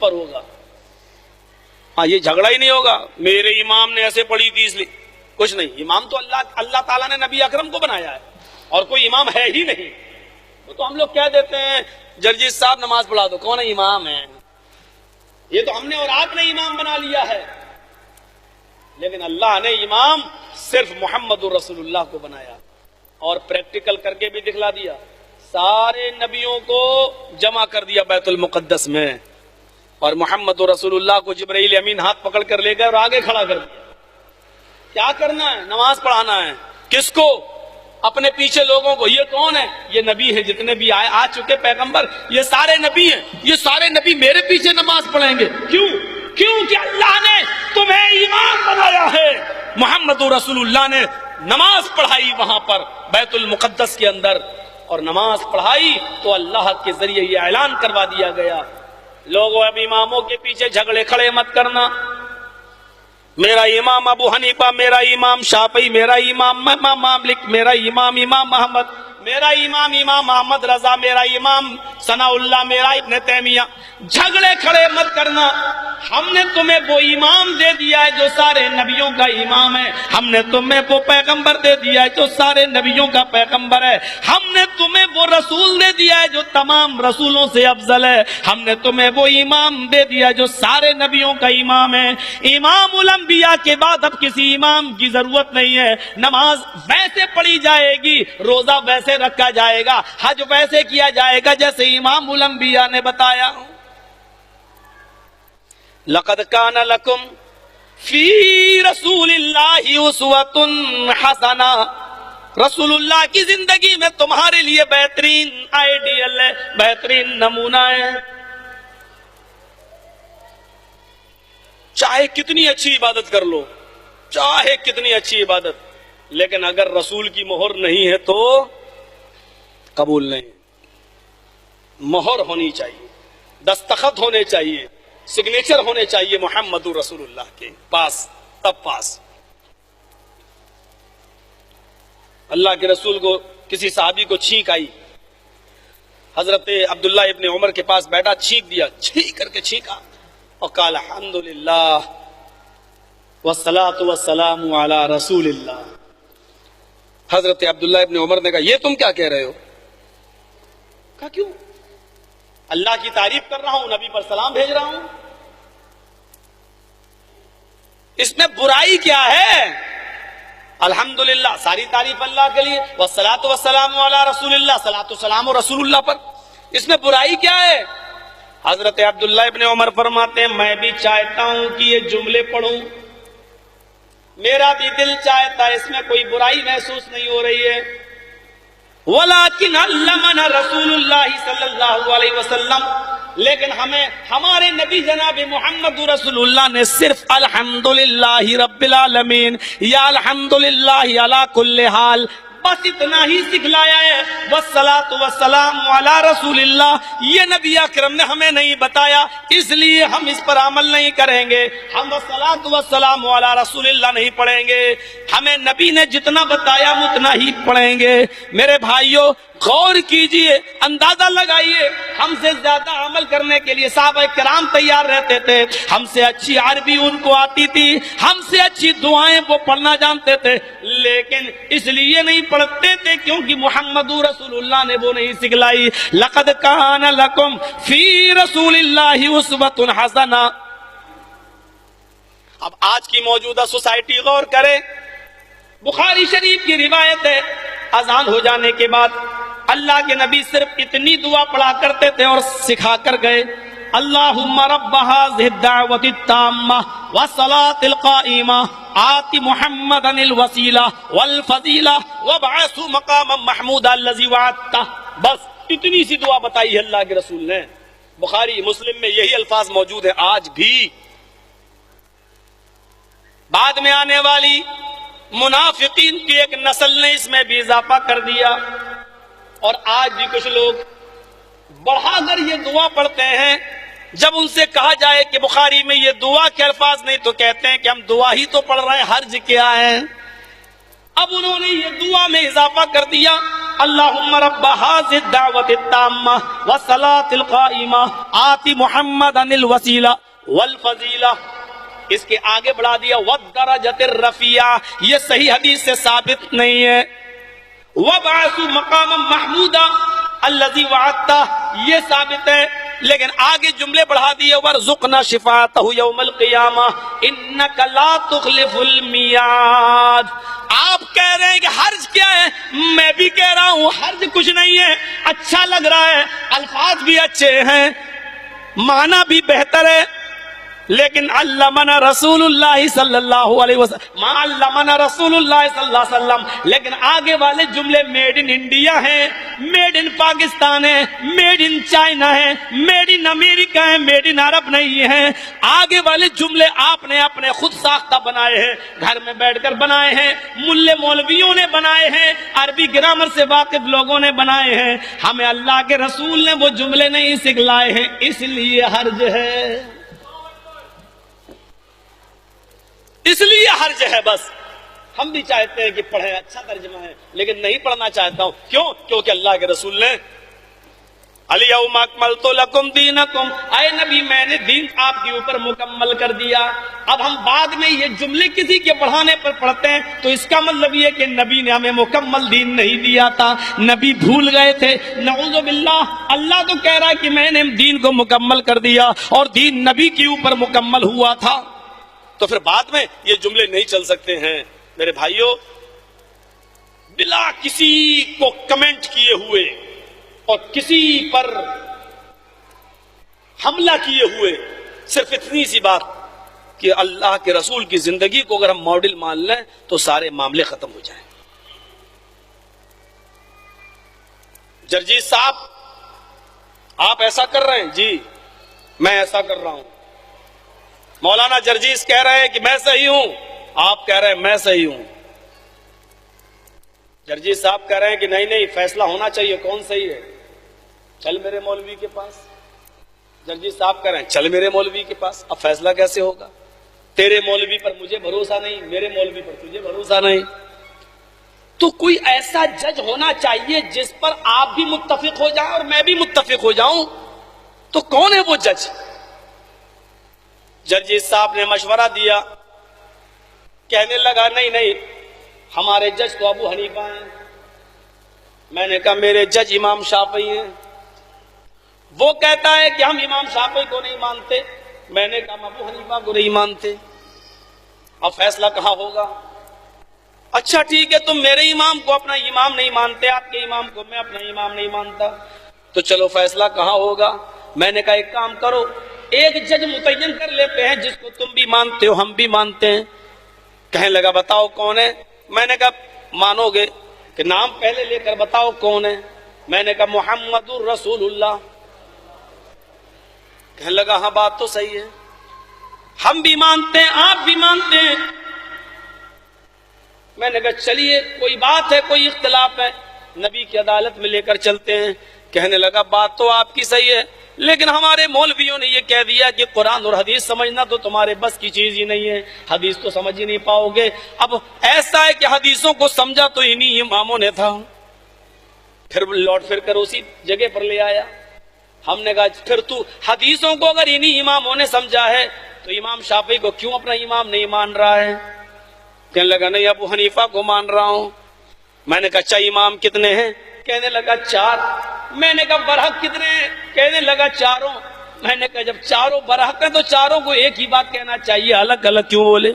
پر ہوگا. ہاں یہ جھگڑا ہی نہیں ہوگا میرے امام نے ایسے پڑھی تھی اس لیے. کچھ نہیں. امام تو اللہ تعالیٰ نے نبی اکرم کو بنایا ہے اور کوئی امام ہے ہی نہیں. وہ تو ہم لوگ کہہ دیتے ہیں جرجیت صاحب نماز پڑھا دو, کون ہے امام ہے؟ یہ تو ہم نے اور آپ نے امام بنا لیا ہے. لیکن اللہ نے امام صرف محمد رسول اللہ کو بنایا اور پریکٹیکل کر کے بھی دکھلا دیا. سارے نبیوں کو جمع کر دیا بیت المقدس میں اور محمد رسول اللہ کو جبرائیل امین ہاتھ پکڑ کر لے گئے اور آگے کھڑا کر دیا. کیا کرنا ہے؟ نماز پڑھانا ہے. کس کو؟ اپنے پیچھے لوگوں کو. یہ کون ہے؟ یہ نبی ہے. جتنے بھی آ چکے پیغمبر یہ سارے نبی ہیں. یہ سارے نبی میرے پیچھے نماز پڑھیں گے. کیوں کہ اللہ نے تمہیں امام بنایا ہے. محمد رسول اللہ نے نماز پڑھائی وہاں پر بیت المقدس کے اندر, اور نماز پڑھائی تو اللہ کے ذریعے یہ اعلان کروا دیا گیا, لوگوں اب اماموں کے پیچھے جھگڑے کھڑے مت کرنا. میرا امام ابو حنیفہ, میرا امام شافعی, میرا امام مالک, میرا امام محمد, میرا امام محمد رضا, میرا امام ثناء اللہ, میرا ابن تیمیہ. جھگڑے کھڑے مت کرنا. ہم نے تمہیں وہ امام دے دیا ہے جو سارے نبیوں کا امام ہے. ہم نے تمہیں وہ پیغمبر دے دیا ہے جو سارے نبیوں کا پیغمبر ہے. ہم نے تمہیں وہ رسول دے دیا ہے جو تمام رسولوں سے افضل ہے. ہم نے تمہیں وہ امام دے دیا جو سارے نبیوں کا امام ہے. امام الانبیاء کے بعد اب کسی امام کی ضرورت نہیں ہے. نماز ویسے پڑھی جائے گی, روزہ ویسے رکھا جائے گا, حج ویسے کیا جائے گا جیسے امام الانبیاء نے بتایا. لقد کان لکم فی رسول اللہ اسوۃ حسنہ. رسول اللہ کی زندگی میں تمہارے لیے بہترین آئیڈیل ہے, بہترین نمونہ ہے. چاہے کتنی اچھی عبادت کر لو, چاہے کتنی اچھی عبادت, لیکن اگر رسول کی مہر نہیں ہے تو قبول نہیں. مہر ہونی چاہیے, دستخط ہونے چاہیے, سگنیچر ہونے چاہیے محمد رسول اللہ کے پاس, تب پاس. اللہ کے رسول کو کسی صحابی کو چھینک آئی, حضرت عبداللہ ابن عمر کے پاس بیٹھا, چھینک دیا, چھینک کر کے چھینکا اور قال الحمدللہ والصلاۃ والسلام علی رسول اللہ. حضرت عبداللہ ابن عمر نے کہا یہ تم کیا کہہ رہے ہو؟ کہا کیوں؟ اللہ کی تعریف کر رہا ہوں, نبی پر سلام بھیج رہا ہوں, اس میں برائی کیا ہے؟ الحمدللہ ساری تعریف اللہ کے لیے, والصلاۃ والسلام علی رسول اللہ, صلاۃ و سلام و رسول اللہ پر, اس میں برائی کیا ہے؟ حضرت عبداللہ ابن عمر فرماتے ہیں میں بھی چاہتا ہوں کہ یہ جملے پڑھوں, میرا بھی دل چاہتا ہے, اس میں کوئی برائی محسوس نہیں ہو رہی ہے. ولیکن علمنا رسول اللہ صلی اللہ علیہ وسلم, لیکن ہمیں ہمارے نبی جناب محمد رسول اللہ نے صرف الحمدللہ رب العالمین یا الحمدللہ علی کل حال بس اتنا ہی سکھلایا ہے. والصلاۃ والسلام علی رسول اللہ, یہ نبی اکرم نے ہمیں نہیں بتایا, اس لیے ہم اس پر عمل نہیں کریں گے. ہم والصلاۃ والسلام علی رسول اللہ نہیں پڑھیں گے. ہمیں نبی نے جتنا بتایا ہم اتنا ہی پڑھیں گے. میرے بھائیوں غور کیجئے, اندازہ لگائیے, ہم سے زیادہ عمل کرنے کے لیے صحابہ کرام تیار رہتے تھے. ہم سے اچھی عربی ان کو آتی تھی, ہم سے اچھی دعائیں وہ پڑھنا جانتے تھے, لیکن اس لیے نہیں پڑھتے تھے کیونکہ محمد رسول اللہ نے وہ نہیں سکھلائی. لقد کان لکم فی رسول اللہ اسوۃ حسنہ. اب آج کی موجودہ سوسائٹی غور کرے, بخاری شریف کی روایت ہے, اذان ہو جانے کے بعد اللہ کے نبی صرف اتنی دعا پڑھا کرتے تھے اور سکھا کر گئے, اللہم رب هذه الدعوة التامة والصلاة القائمة آت محمدا الوسیلہ والفضیلہ وابعثه مقاما محمودا الذی وعدتہ. بس اتنی سی دعا بتائی ہے اللہ کے رسول نے. بخاری مسلم میں یہی الفاظ موجود ہیں آج بھی. بعد میں آنے والی منافقین کی ایک نسل نے اس میں بھی اضافہ کر دیا, اور آج بھی کچھ لوگ بڑھا کر یہ دعا پڑھتے ہیں. جب ان سے کہا جائے کہ بخاری میں یہ دعا کے الفاظ نہیں تو کہتے ہیں کہ ہم دعا ہی تو پڑھ رہے ہیں, حرج کیا ہے؟ اب انہوں نے یہ دعا میں اضافہ کر دیا, اللہم رب ھذہ الدعوۃ التامہ والصلاۃ القائمہ آت محمدا الوسیلہ والفضیلہ. اس کے آگے بڑھا دیا والدرجۃ الرفیعہ، یہ صحیح حدیث سے ثابت نہیں ہے. وابعث مقاما محمودا الذی وعدتہ، یہ ثابت ہے، لیکن آگے جملے بڑھا دیے وارزقنا شفاعتہ یوم القیامہ انک لا تخلف المیعاد. آپ کہہ رہے ہیں کہ حرج کیا ہے، میں بھی کہہ رہا ہوں حرج کچھ نہیں ہے، اچھا لگ رہا ہے، الفاظ بھی اچھے ہیں، معنی بھی بہتر ہے، لیکن علمنا رسول اللہ صلی اللہ علیہ وسلم ما علمنا رسول اللہ صلی اللہ علیہ وسلم، لیکن آگے والے جملے میڈ ان انڈیا ہیں، میڈ ان پاکستان ہے، میڈ ان چائنا ہے، میڈ ان امریکہ ہے، میڈ ان عرب نہیں ہے. آگے والے جملے آپ نے اپنے خود ساختہ بنائے ہیں، گھر میں بیٹھ کر بنائے ہیں، ملے مولویوں نے بنائے ہیں، عربی گرامر سے واقف لوگوں نے بنائے ہیں. ہمیں اللہ کے رسول نے وہ جملے نہیں سکھلائے ہیں، اس لیے حرج ہے، اس لیے حرج ہے. بس ہم بھی چاہتے ہیں کہ پڑھیں، اچھا ترجمہ ہے، لیکن نہیں پڑھنا چاہتا ہوں. کیوں؟ کیونکہ اللہ کے رسول نے الیوم اکملت لکم دینکم، اے نبی میں نے دین آپ کے اوپر مکمل کر دیا. اب ہم بعد میں یہ جملے کسی کے پڑھانے پر پڑھتے ہیں تو اس کا مطلب یہ کہ نبی نے ہمیں مکمل دین نہیں دیا تھا، نبی بھول گئے تھے. نعوذ باللہ، اللہ تو کہہ رہا ہے کہ میں نے دین کو مکمل کر دیا اور دین نبی کے اوپر مکمل ہوا تھا. تو پھر بعد میں یہ جملے نہیں چل سکتے ہیں. میرے بھائیوں، بلا کسی کو کمنٹ کیے ہوئے اور کسی پر حملہ کیے ہوئے، صرف اتنی سی بات کہ اللہ کے رسول کی زندگی کو اگر ہم ماڈل مان لیں تو سارے معاملے ختم ہو جائیں. جرجیت صاحب، آپ ایسا کر رہے ہیں؟ جی میں ایسا کر رہا ہوں. مولانا جرجیس کہہ رہے ہیں کہ میں صحیح ہوں، آپ کہہ رہے ہیں میں صحیح ہوں. جرجیس صاحب کہہ رہے ہیں کہ نہیں نہیں، فیصلہ ہونا چاہیے، کون صحیح ہے، چل میرے مولوی کے پاس. جرجیس صاحب کہہ رہے ہیں چل میرے مولوی کے پاس. اب فیصلہ کیسے ہوگا؟ تیرے مولوی پر مجھے بھروسہ نہیں، میرے مولوی پر تجھے بھروسہ نہیں. تو کوئی ایسا جج ہونا چاہیے جس پر آپ بھی متفق ہو جائیں اور میں بھی متفق ہو جاؤں. تو کون ہے وہ جج؟ جرجیت صاحب نے مشورہ دیا، کہنے لگا نہیں نہیں، ہمارے جج تو ابو حنیفہ ہیں. میں نے کہا میرے جج امام شافعی ہیں. وہ کہتا ہے کہ ہم امام شافعی کو نہیں مانتے. میں نے کہا ہم ابو حنیفہ کو نہیں مانتے. اب فیصلہ کہاں ہوگا؟ اچھا ٹھیک ہے، تم میرے امام کو اپنا امام نہیں مانتے، آپ کے امام کو میں اپنا امام نہیں مانتا، تو چلو فیصلہ کہاں ہوگا؟ میں نے کہا ایک کام کرو، ایک جج متعین کر لیتے ہیں جس کو تم بھی مانتے ہو ہم بھی مانتے ہیں. کہنے لگا بتاؤ کون ہے؟ میں نے کہا مانو گے کہ نام پہلے لے کر بتاؤ کون ہے. میں نے کہا محمد الرسول اللہ. کہنے لگا ہاں بات تو صحیح ہے، ہم بھی مانتے ہیں آپ بھی مانتے ہیں. میں نے کہا چلیے کوئی بات ہے، کوئی اختلاف ہے، نبی کی عدالت میں لے کر چلتے ہیں. کہنے لگا بات تو آپ کی صحیح ہے، لیکن ہمارے مولویوں نے یہ کہہ دیا کہ قرآن اور حدیث سمجھنا تو تمہارے بس کی چیز ہی نہیں ہے، حدیث تو سمجھ ہی نہیں پاؤ گے. اب ایسا ہے کہ حدیثوں کو سمجھا تو انہی اماموں نے تھا. پھر لوٹ پھر کر اسی جگہ پر لے آیا. ہم نے کہا پھر تو حدیثوں کو اگر انہی اماموں نے سمجھا ہے تو امام شافعی کو کیوں اپنا امام نہیں مان رہا ہے؟ کہنے لگا نہیں ابو حنیفہ کو مان رہا ہوں. میں نے کہا اچھا امام کتنے ہیں؟ کہنے لگا 4. میں نے کہا برحق کتنے ہیں؟ کہنے لگا 4. میں نے کہا جب 4 برحق ہیں تو 4 کو ایک ہی بات کہنا چاہیے، الگ الگ کیوں بولے؟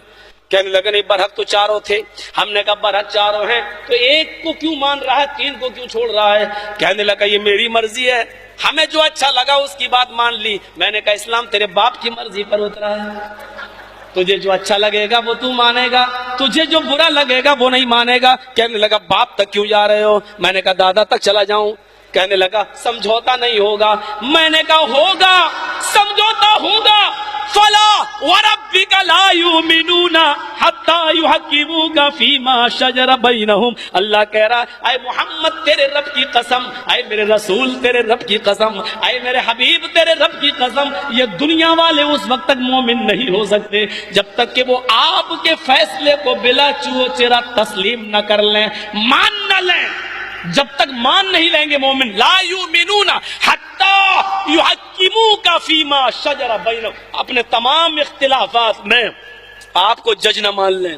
کہنے لگا نہیں برحق تو 4 تھے. ہم نے کہا برحق 4 ہیں تو ایک کو کیوں مان رہا ہے، 3 کو کیوں چھوڑ رہا ہے؟ کہنے لگا یہ میری مرضی ہے، ہمیں جو اچھا لگا اس کی بات مان لی. میں نے کہا اسلام تیرے باپ کی مرضی پر اترا ہے، تجھے جو اچھا لگے گا وہ تو مانے گا، تجھے جو برا لگے گا وہ نہیں مانے گا. کہنے لگا باپ تک کیوں جا رہے ہو؟ میں نے کہا دادا تک چلا جاؤں. کہنے لگا سمجھوتا نہیں ہوگا. میں نے کہا ہوگا، سمجھوتا ہوگا. فلا وربک لا یؤمنون حتی یحکموک فیما شجر بینہم. اللہ کہہ رہا اے محمد تیرے رب کی قسم، اے میرے رسول تیرے رب کی قسم، اے میرے حبیب تیرے رب کی قسم، یہ دنیا والے اس وقت تک مومن نہیں ہو سکتے جب تک کہ وہ آپ کے فیصلے کو بلا چو چرا تسلیم نہ کر لیں، مان نہ لیں. جب تک مان نہیں لیں گے مومن، لا یؤمنون حتی یحکموک فیما شجر بینہم، اپنے تمام اختلافات میں آپ کو جج نہ مان لیں۔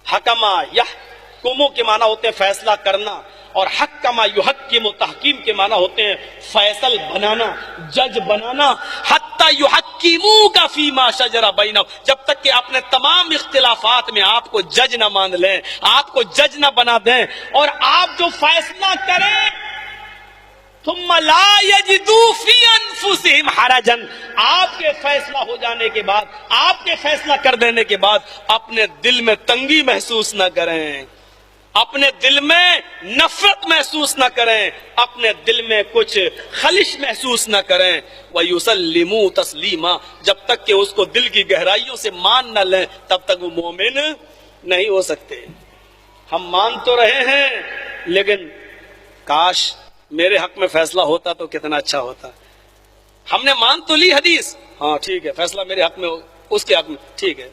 حکما یحکمو کے معنی ہوتے ہیں فیصلہ کرنا، اور حکما یحکم تحکیم کے معنی ہوتے ہیں فیصل بنانا، جج بنانا۔ حتی یحکموک فیما شجر بینہم، جب تک کہ اپنے تمام اختلافات میں آپ کو جج نہ مان لیں، آپ کو جج نہ بنا دیں، اور آپ جو فیصلہ کریں ثم لا یجدوا فی انفسہم حرجا، آپ کے فیصلہ ہو جانے کے بعد، آپ کے فیصلہ کر دینے کے بعد اپنے دل میں تنگی محسوس نہ کریں، اپنے دل میں نفرت محسوس نہ کریں، اپنے دل میں کچھ خلش محسوس نہ کریں۔ وَيُسَلِّمُوا تَسْلِيمًا، جب تک کہ اس کو دل کی گہرائیوں سے مان نہ لیں تب تک وہ مومن نہیں ہو سکتے۔ ہم مان تو رہے ہیں لیکن کاش میرے حق میں فیصلہ ہوتا تو کتنا اچھا ہوتا۔ ہم نے مان تو لی حدیث، ہاں ٹھیک ہے فیصلہ میرے حق میں ہو، اس کے حق میں ٹھیک ہے،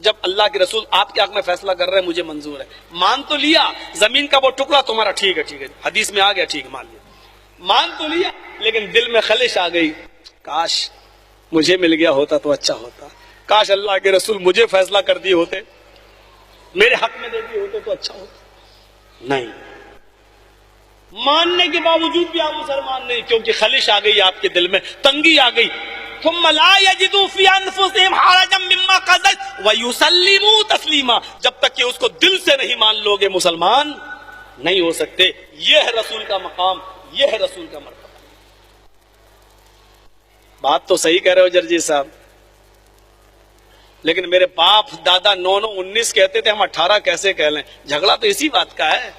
جب اللہ کے رسول آپ کے حق میں فیصلہ کر رہے ہیں مجھے منظور ہے۔ مان تو لیا زمین کا وہ ٹکڑا تمہارا، ٹھیک ہے حدیث میں آ گیا، ٹھیک ہے مان لیا، مان تو لیا لیکن دل میں خلش آ گئی، کاش مجھے مل گیا ہوتا تو اچھا ہوتا، کاش اللہ کے رسول مجھے فیصلہ کر دیے ہوتے، میرے حق میں دے دیے ہوتے تو اچھا ہوتا۔ نہیں، ماننے کے باوجود بھی آپ مسلمان نہیں، کیونکہ خلش آ گئی آپ کے دل میں، تنگی آ گئی۔ ثم لا يجدوا في انفسهم حرجا مما قضيت ويسلموا تسلیما، جب تک کہ اس کو دل سے نہیں مان لو گے مسلمان نہیں ہو سکتے۔ یہ ہے رسول کا مقام، یہ ہے رسول کا مرتبہ۔ بات تو صحیح کہہ رہے ہو جرجی صاحب، لیکن میرے باپ دادا 9 9 19 کہتے تھے، ہم 18 کیسے کہہ لیں؟ جھگڑا تو اسی بات کا ہے۔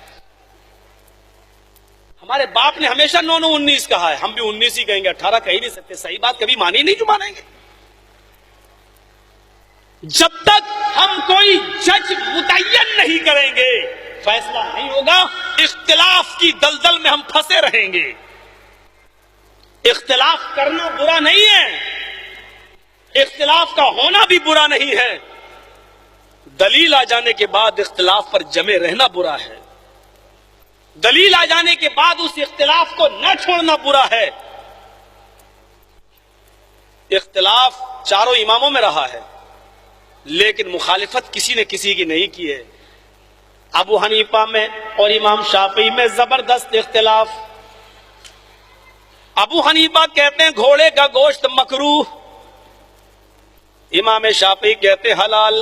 ہمارے باپ نے ہمیشہ 9 9 19 کہا ہے، ہم بھی 19 ہی کہیں گے، 18 کہہ ہی نہیں سکتے۔ صحیح بات کبھی مانی نہیں جو مانیں گے۔ جب تک ہم کوئی جج متعین نہیں کریں گے فیصلہ نہیں ہوگا، اختلاف کی دلدل میں ہم پھنسے رہیں گے۔ اختلاف کرنا برا نہیں ہے، اختلاف کا ہونا بھی برا نہیں ہے، دلیل آ جانے کے بعد اختلاف پر جمے رہنا برا ہے، دلیل آ جانے کے بعد اس اختلاف کو نہ چھوڑنا برا ہے۔ اختلاف چاروں اماموں میں رہا ہے لیکن مخالفت کسی نے کسی کی نہیں کی ہے۔ ابو حنیفہ میں اور امام شافعی میں زبردست اختلاف۔ ابو حنیفہ کہتے ہیں گھوڑے کا گوشت مکروہ، امام شافعی کہتے حلال۔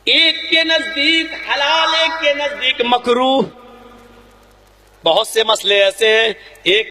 ایک کے نزدیک حلال، ایک کے نزدیک مکروہ۔ بہت سے مسئلے ایسے ہیں، ایک